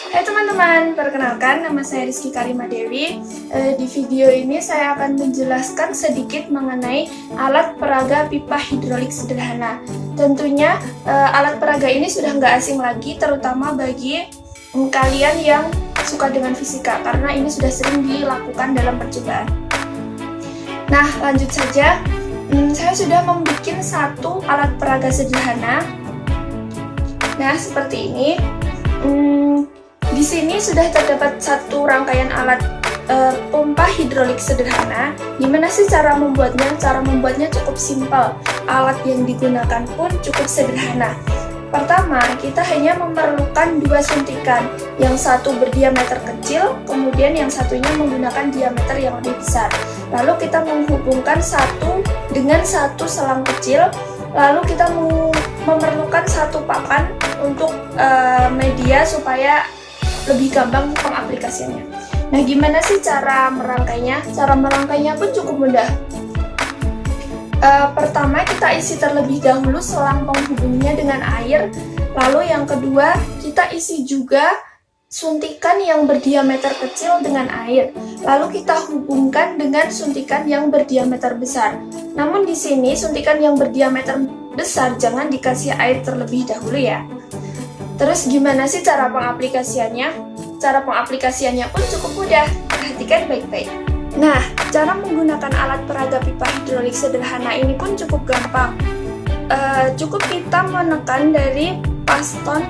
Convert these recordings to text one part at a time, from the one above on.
Hai teman-teman, perkenalkan nama saya Rizky Karima Dewi. Di video ini saya akan menjelaskan sedikit mengenai alat peraga pipa hidrolik sederhana. Tentunya alat peraga ini sudah nggak asing lagi, terutama bagi kalian yang suka dengan fisika, karena ini sudah sering dilakukan dalam percobaan. Nah, lanjut saja. Saya sudah membuat satu alat peraga sederhana. Nah, seperti ini. Di sini sudah terdapat satu rangkaian alat pompa hidrolik sederhana. Gimana sih cara membuatnya? Cara membuatnya cukup simpel. Alat yang digunakan pun cukup sederhana. Pertama, kita hanya memerlukan dua suntikan. Yang satu berdiameter kecil, kemudian yang satunya menggunakan diameter yang lebih besar. Lalu kita menghubungkan satu dengan satu selang kecil. Lalu kita memerlukan satu papan untuk media supaya lebih gampang pengaplikasiannya. Nah, gimana sih cara merangkainya? Cara merangkainya pun cukup mudah. Pertama, kita isi terlebih dahulu selang penghubungnya dengan air. Lalu yang kedua, kita isi juga suntikan yang berdiameter kecil dengan air. Lalu kita hubungkan dengan suntikan yang berdiameter besar. Namun di sini suntikan yang berdiameter besar jangan dikasih air terlebih dahulu ya. Terus gimana sih cara pengaplikasiannya? Cara pengaplikasiannya pun cukup mudah. Perhatikan baik-baik. Nah, cara menggunakan alat peraga pipa hidrolik sederhana ini pun cukup gampang. Cukup kita menekan dari piston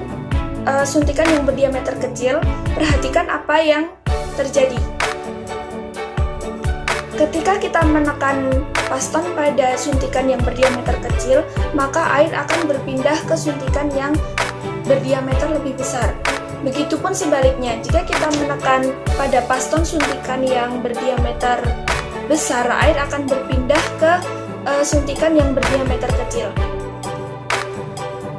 suntikan yang berdiameter kecil. Perhatikan apa yang terjadi. Ketika kita menekan piston pada suntikan yang berdiameter kecil, maka air akan berpindah ke suntikan yang berdiameter lebih besar. Begitupun sebaliknya, jika kita menekan pada piston suntikan yang berdiameter besar, air akan berpindah ke suntikan yang berdiameter kecil.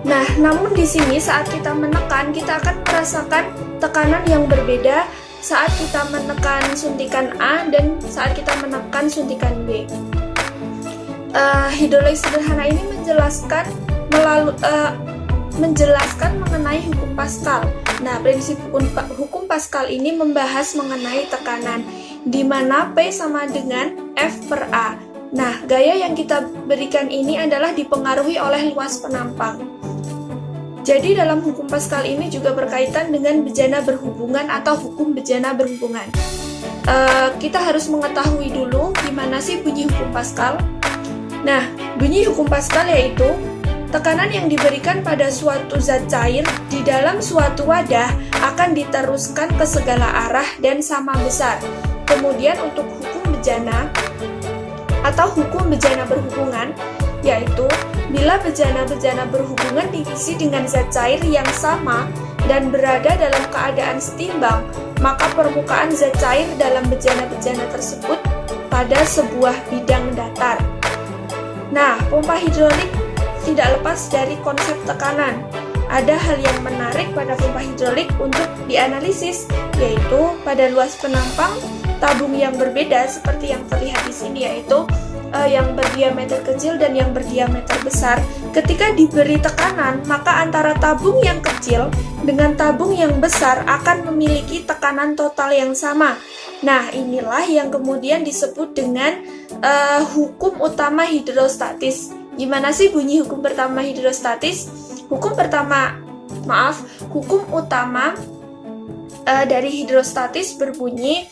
Nah, namun di sini saat kita menekan, kita akan merasakan tekanan yang berbeda saat kita menekan suntikan A dan saat kita menekan suntikan B. Hidrolik sederhana ini menjelaskan mengenai hukum Pascal. Nah, prinsip hukum Pascal ini membahas mengenai tekanan, di mana P sama dengan F per A. Nah, gaya yang kita berikan ini adalah dipengaruhi oleh luas penampang. Jadi, dalam hukum Pascal ini juga berkaitan dengan bejana berhubungan atau hukum bejana berhubungan. Kita harus mengetahui dulu gimana sih bunyi hukum Pascal. Nah, bunyi hukum Pascal yaitu tekanan yang diberikan pada suatu zat cair di dalam suatu wadah akan diteruskan ke segala arah dan sama besar. Kemudian untuk hukum bejana atau hukum bejana berhubungan, yaitu bila bejana-bejana berhubungan diisi dengan zat cair yang sama dan berada dalam keadaan setimbang, maka permukaan zat cair dalam bejana-bejana tersebut pada sebuah bidang datar. Nah, pompa hidrolik tidak lepas dari konsep tekanan. Ada hal yang menarik pada pompa hidrolik untuk dianalisis, yaitu pada luas penampang tabung yang berbeda seperti yang terlihat di sini, yaitu yang berdiameter kecil dan yang berdiameter besar. Ketika diberi tekanan, maka antara tabung yang kecil dengan tabung yang besar akan memiliki tekanan total yang sama. Nah, inilah yang kemudian disebut dengan hukum utama hidrostatis. Gimana sih bunyi hukum pertama hidrostatis? Hukum utama dari hidrostatis berbunyi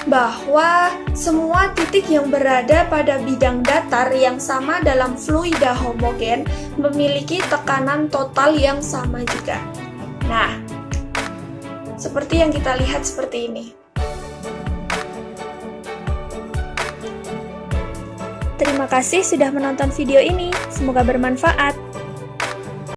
bahwa semua titik yang berada pada bidang datar yang sama dalam fluida homogen memiliki tekanan total yang sama juga. Nah, seperti yang kita lihat seperti ini. Terima kasih sudah menonton video ini. Semoga bermanfaat.